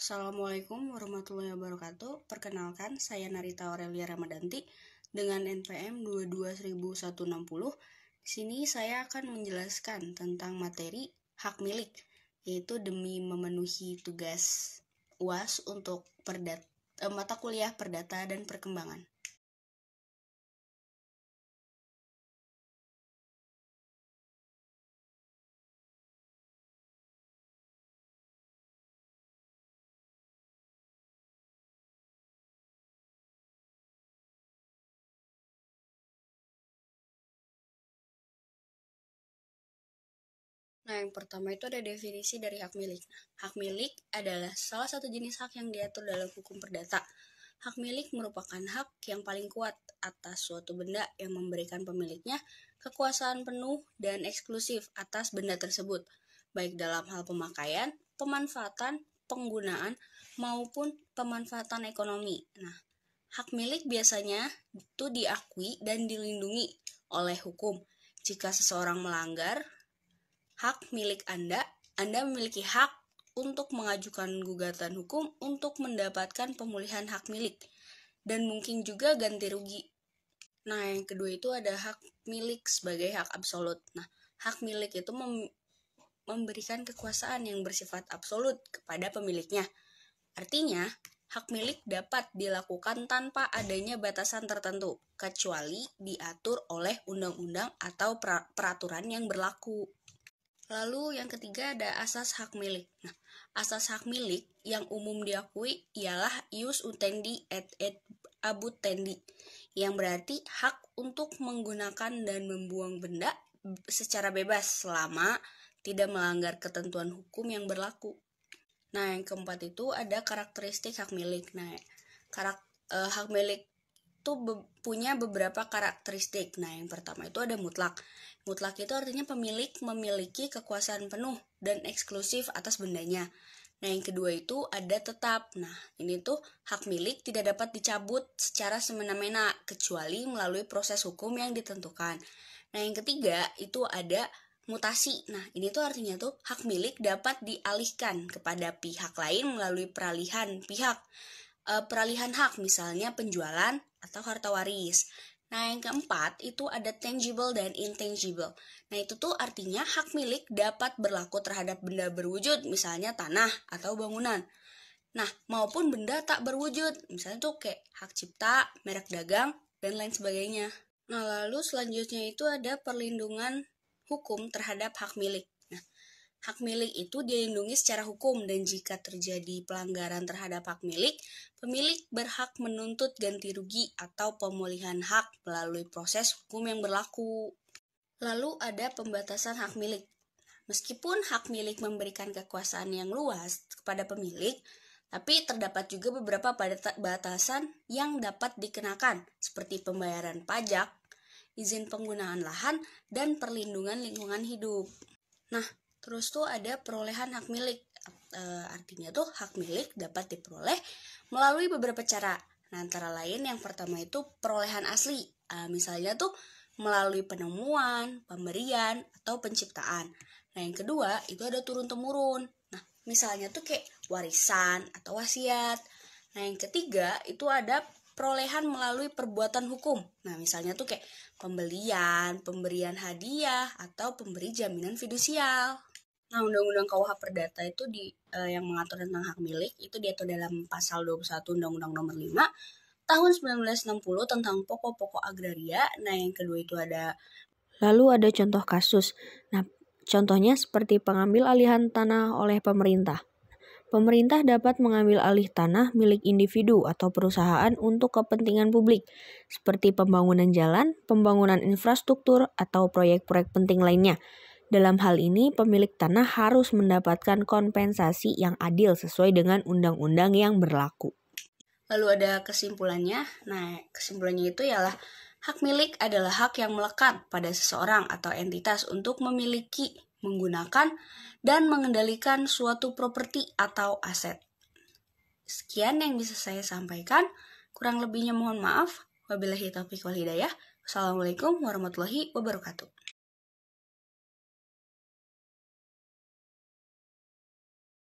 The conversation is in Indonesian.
Assalamualaikum warahmatullahi wabarakatuh. Perkenalkan, saya Narita Aurelia Ramadanti dengan NPM 22160. Di sini saya akan menjelaskan tentang materi hak milik, yaitu demi memenuhi tugas UAS untuk mata kuliah Perdata dan Perkembangan. Nah, yang pertama itu ada definisi dari hak milik. Hak milik adalah salah satu jenis hak yang diatur dalam hukum perdata. Hak milik merupakan hak yang paling kuat atas suatu benda yang memberikan pemiliknya kekuasaan penuh dan eksklusif atas benda tersebut, baik dalam hal pemakaian, pemanfaatan, penggunaan, maupun pemanfaatan ekonomi. Nah, hak milik biasanya itu diakui dan dilindungi oleh hukum. Jika seseorang melanggar hak milik Anda memiliki hak untuk mengajukan gugatan hukum untuk mendapatkan pemulihan hak milik dan mungkin juga ganti rugi. Nah, yang kedua itu ada hak milik sebagai hak absolut. Nah, hak milik itu memberikan kekuasaan yang bersifat absolut kepada pemiliknya. Artinya, hak milik dapat dilakukan tanpa adanya batasan tertentu, kecuali diatur oleh undang-undang atau peraturan yang berlaku. Lalu yang ketiga ada asas hak milik. Nah, asas hak milik yang umum diakui ialah ius utendi et abutendi, yang berarti hak untuk menggunakan dan membuang benda secara bebas selama tidak melanggar ketentuan hukum yang berlaku. Nah, yang keempat itu ada karakteristik hak milik. Nah, hak milik itu punya beberapa karakteristik. Nah, yang pertama itu ada mutlak. Mutlak itu artinya pemilik memiliki kekuasaan penuh dan eksklusif atas bendanya. Nah, yang kedua itu ada tetap. Nah, ini tuh hak milik tidak dapat dicabut secara semena-mena kecuali melalui proses hukum yang ditentukan. Nah, yang ketiga itu ada mutasi. Nah, ini tuh artinya tuh hak milik dapat dialihkan kepada pihak lain melalui peralihan hak, misalnya penjualan atau harta waris. Nah, yang keempat itu ada tangible dan intangible. Nah, itu tuh artinya hak milik dapat berlaku terhadap benda berwujud, misalnya tanah atau bangunan. Nah, maupun benda tak berwujud, misalnya tuh kayak hak cipta, merek dagang, dan lain sebagainya. Nah, lalu selanjutnya itu ada perlindungan hukum terhadap hak milik. Hak milik itu dilindungi secara hukum dan jika terjadi pelanggaran terhadap hak milik, pemilik berhak menuntut ganti rugi atau pemulihan hak melalui proses hukum yang berlaku. Lalu ada pembatasan hak milik. Meskipun hak milik memberikan kekuasaan yang luas kepada pemilik, tapi terdapat juga beberapa batasan yang dapat dikenakan, seperti pembayaran pajak, izin penggunaan lahan, dan perlindungan lingkungan hidup. Nah, terus tuh ada perolehan hak milik. Artinya tuh hak milik dapat diperoleh melalui beberapa cara. Nah, antara lain yang pertama itu perolehan asli. Misalnya tuh melalui penemuan, pemberian, atau penciptaan. Nah, yang kedua itu ada turun-temurun. Nah, misalnya tuh kayak warisan atau wasiat. Nah, yang ketiga itu ada perolehan melalui perbuatan hukum. Nah, misalnya tuh kayak pemberian hadiah, atau pemberi jaminan fidusial. Nah, Undang-Undang KUH Perdata itu yang mengatur tentang hak milik itu diatur dalam pasal 21 Undang-Undang Nomor 5 tahun 1960 tentang pokok-pokok agraria. Nah, yang kedua itu ada Lalu ada contoh kasus. Nah, contohnya seperti pengambil alihan tanah oleh pemerintah. Pemerintah dapat mengambil alih tanah milik individu atau perusahaan untuk kepentingan publik, seperti pembangunan jalan, pembangunan infrastruktur, atau proyek-proyek penting lainnya. Dalam hal ini, pemilik tanah harus mendapatkan kompensasi yang adil sesuai dengan undang-undang yang berlaku. Lalu ada kesimpulannya. Nah, kesimpulannya itu ialah hak milik adalah hak yang melekat pada seseorang atau entitas untuk memiliki, menggunakan, dan mengendalikan suatu properti atau aset. Sekian yang bisa saya sampaikan. Kurang lebihnya mohon maaf. Wabillahi taufiq wal hidayah. Wassalamualaikum warahmatullahi wabarakatuh.